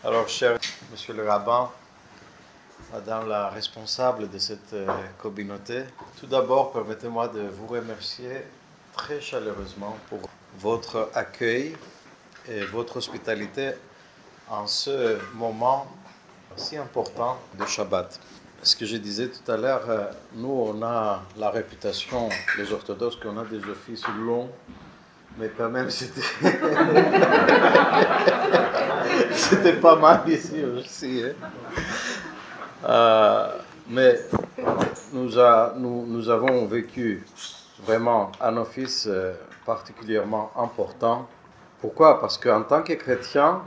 Alors, cher monsieur le rabbin, madame la responsable de cette communauté, tout d'abord, permettez-moi de vous remercier très chaleureusement pour votre accueil et votre hospitalité en ce moment si important de Shabbat. Ce que je disais tout à l'heure, nous, on a la réputation, les orthodoxes, qu'on a des offices longs, mais quand même, c'était pas mal ici aussi. Mais nous avons vécu vraiment un office particulièrement important. Pourquoi? Parce qu'en tant que chrétien,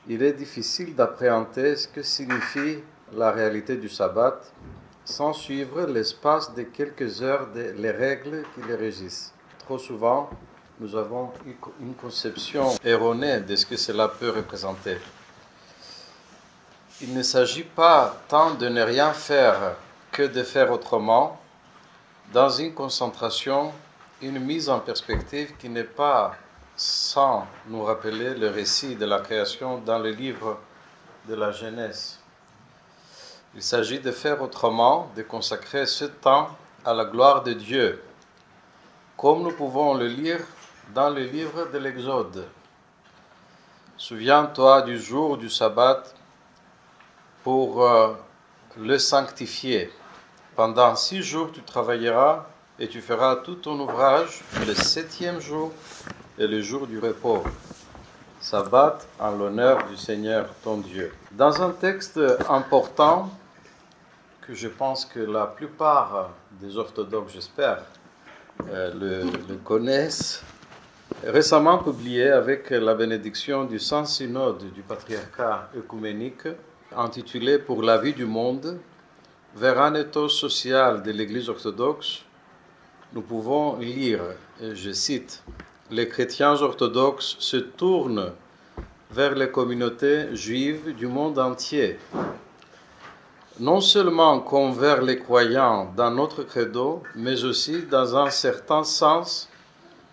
il est difficile d'appréhender ce que signifie la réalité du sabbat sans suivre l'espace de quelques heures les règles qui les régissent. Trop souvent, nous avons une conception erronée de ce que cela peut représenter. Il ne s'agit pas tant de ne rien faire que de faire autrement, dans une concentration, une mise en perspective qui n'est pas sans nous rappeler le récit de la création dans le livre de la Genèse. Il s'agit de faire autrement, de consacrer ce temps à la gloire de Dieu, comme nous pouvons le lire dans le livre de l'Exode. Souviens-toi du jour du sabbat pour le sanctifier. Pendant 6 jours, tu travailleras et tu feras tout ton ouvrage. Le 7e jour est le jour du repos. Sabbat en l'honneur du Seigneur ton Dieu. Dans un texte important que je pense que la plupart des orthodoxes, j'espère, le connaissent, récemment publié avec la bénédiction du Saint-Synode du Patriarcat œcuménique, intitulé « Pour la vie du monde », vers un ethos social de l'Église orthodoxe, nous pouvons lire, et je cite, « Les chrétiens orthodoxes se tournent vers les communautés juives du monde entier, non seulement comme vers les croyants dans notre credo, mais aussi dans un certain sens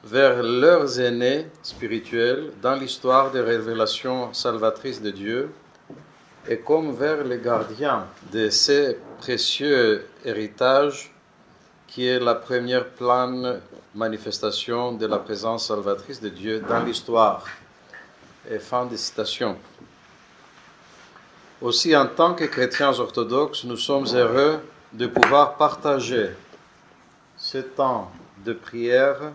vers leurs aînés spirituels dans l'histoire des révélations salvatrices de Dieu et comme vers les gardiens de ces précieux héritages qui est la première pleine manifestation de la présence salvatrice de Dieu dans l'histoire. » Et fin de citation. Aussi, en tant que chrétiens orthodoxes, nous sommes heureux de pouvoir partager ce temps de prière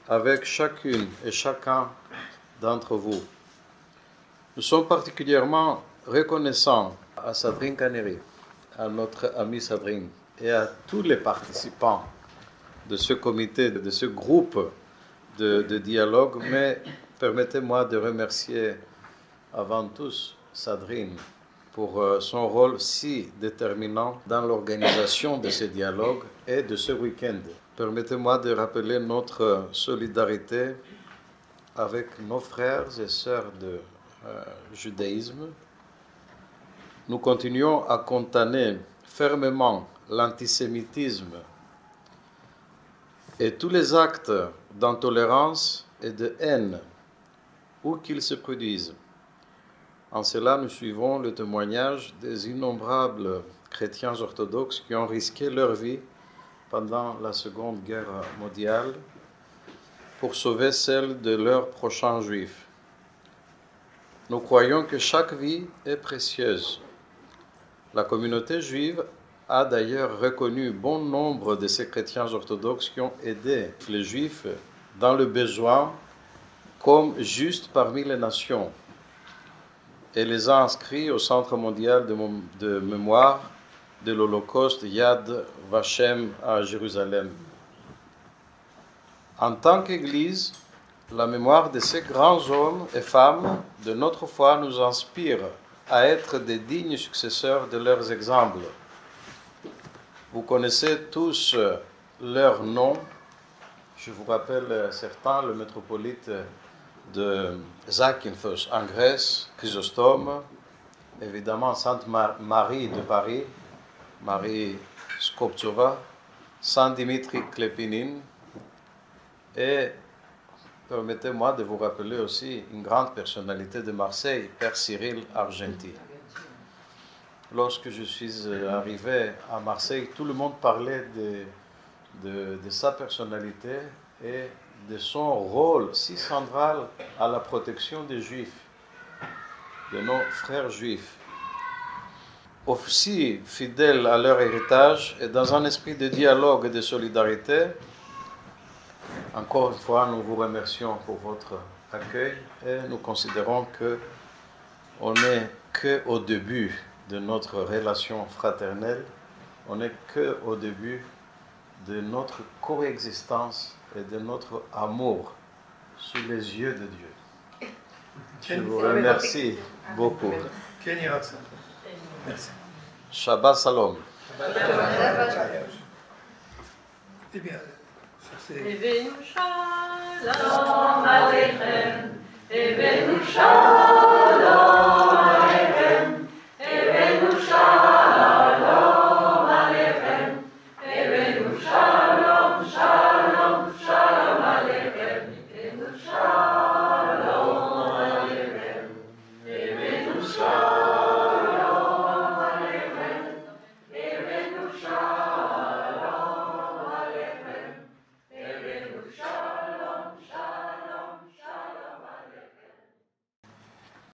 avec chacune et chacun d'entre vous. Nous sommes particulièrement reconnaissants à Sadrine Kaneri, à notre ami Sadrine, et à tous les participants de ce comité, de ce groupe de dialogue, mais permettez-moi de remercier avant tous Sadrine pour son rôle si déterminant dans l'organisation de ce dialogue et de ce week-end. Permettez-moi de rappeler notre solidarité avec nos frères et sœurs de judaïsme. Nous continuons à condamner fermement l'antisémitisme et tous les actes d'intolérance et de haine, où qu'ils se produisent. En cela, nous suivons le témoignage des innombrables chrétiens orthodoxes qui ont risqué leur vie pendant la Seconde Guerre mondiale pour sauver celle de leurs prochains juifs. Nous croyons que chaque vie est précieuse. La communauté juive a d'ailleurs reconnu bon nombre de ces chrétiens orthodoxes qui ont aidé les juifs dans le besoin comme justes parmi les nations et les a inscrits au Centre mondial de mémoire de l'Holocauste Yad Vashem à Jérusalem. En tant qu'Église, la mémoire de ces grands hommes et femmes de notre foi nous inspire à être des dignes successeurs de leurs exemples. Vous connaissez tous leurs noms. Je vous rappelle certains, le métropolite de Zakynthos en Grèce, Chrysostome, évidemment Sainte Marie de Paris, Marie Skoptsova, Saint Dimitri Klepinin et permettez-moi de vous rappeler aussi une grande personnalité de Marseille, Père Cyril Argenty. Lorsque je suis arrivé à Marseille, tout le monde parlait de sa personnalité et de son rôle si central à la protection des Juifs, de nos frères juifs. Aussi fidèles à leur héritage et dans un esprit de dialogue et de solidarité, encore une fois, nous vous remercions pour votre accueil et nous considérons qu'on n'est qu'au début de notre relation fraternelle, on n'est qu'au début de notre coexistence et de notre amour sous les yeux de Dieu. Je vous remercie beaucoup. Shabbat Shalom. Eh bien, ça c'est... Evenu Shalom Aleichem, Evenu Shalom